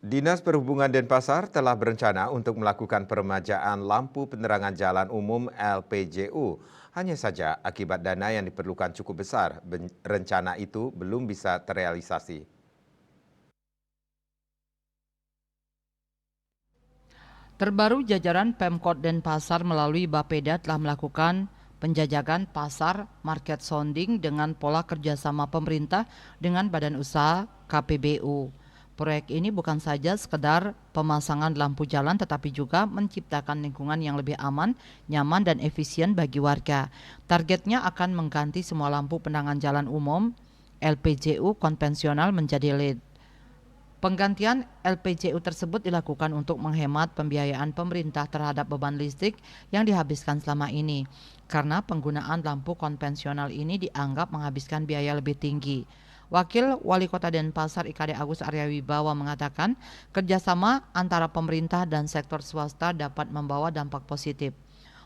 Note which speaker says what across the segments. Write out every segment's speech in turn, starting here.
Speaker 1: Dinas Perhubungan Denpasar telah berencana untuk melakukan peremajaan lampu penerangan jalan umum (LPJU). Hanya saja akibat dana yang diperlukan cukup besar, rencana itu belum bisa terrealisasi.
Speaker 2: Terbaru jajaran Pemkot Denpasar melalui Bapeda telah melakukan penjajakan pasar market sounding dengan pola kerjasama pemerintah dengan badan usaha KPBU. Proyek ini bukan saja sekedar pemasangan lampu jalan tetapi juga menciptakan lingkungan yang lebih aman, nyaman dan efisien bagi warga. Targetnya akan mengganti semua lampu penerangan jalan umum LPJU konvensional menjadi LED. Penggantian LPJU tersebut dilakukan untuk menghemat pembiayaan pemerintah terhadap beban listrik yang dihabiskan selama ini, karena penggunaan lampu konvensional ini dianggap menghabiskan biaya lebih tinggi. Wakil Wali Kota Denpasar IKD Agus Arya Wibawa mengatakan kerjasama antara pemerintah dan sektor swasta dapat membawa dampak positif.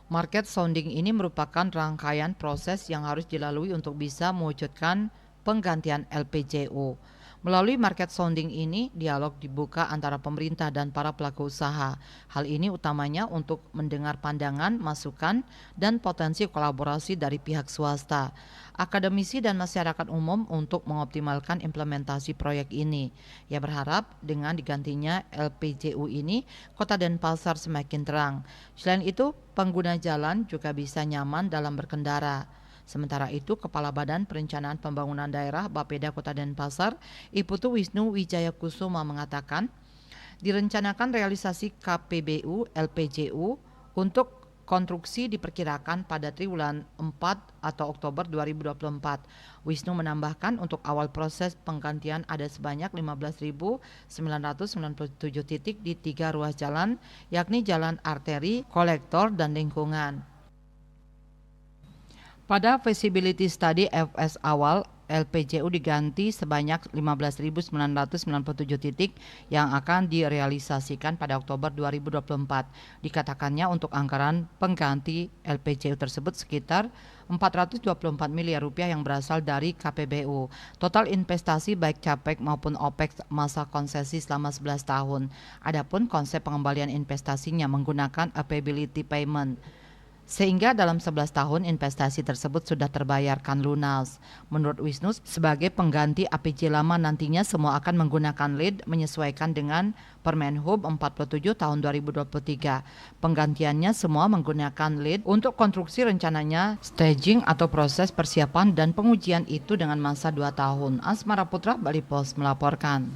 Speaker 2: Market sounding ini merupakan rangkaian proses yang harus dilalui untuk bisa mewujudkan penggantian LPJU. Melalui market sounding ini, dialog dibuka antara pemerintah dan para pelaku usaha. Hal ini utamanya untuk mendengar pandangan, masukan, dan potensi kolaborasi dari pihak swasta, akademisi, dan masyarakat umum untuk mengoptimalkan implementasi proyek ini. Ia berharap dengan digantinya LPJU ini, Kota Denpasar semakin terang. Selain itu, pengguna jalan juga bisa nyaman dalam berkendara. Sementara itu, Kepala Badan Perencanaan Pembangunan Daerah Bapeda Kota Denpasar, Iputu Wisnu Wijaya Kusuma mengatakan, direncanakan realisasi KPBU LPJU untuk konstruksi diperkirakan pada triwulan 4 atau Oktober 2024. Wisnu menambahkan untuk awal proses penggantian ada sebanyak 15.997 titik di 3 ruas jalan, yakni jalan arteri, kolektor, dan lingkungan. Pada feasibility study FS awal, LPJU diganti sebanyak 15.997 titik yang akan direalisasikan pada Oktober 2024. Dikatakannya untuk anggaran pengganti LPJU tersebut sekitar 424 miliar rupiah yang berasal dari KPBU. Total investasi baik CAPEX maupun OPEX masa konsesi selama 11 tahun. Adapun konsep pengembalian investasinya menggunakan availability payment, sehingga dalam 11 tahun investasi tersebut sudah terbayarkan lunas. Menurut Wisnu, sebagai pengganti APJ lama nantinya semua akan menggunakan LED menyesuaikan dengan Permenhub 47 tahun 2023. Penggantiannya semua menggunakan LED untuk konstruksi rencananya staging atau proses persiapan dan pengujian itu dengan masa 2 tahun. Asmara Putra, Bali Post melaporkan.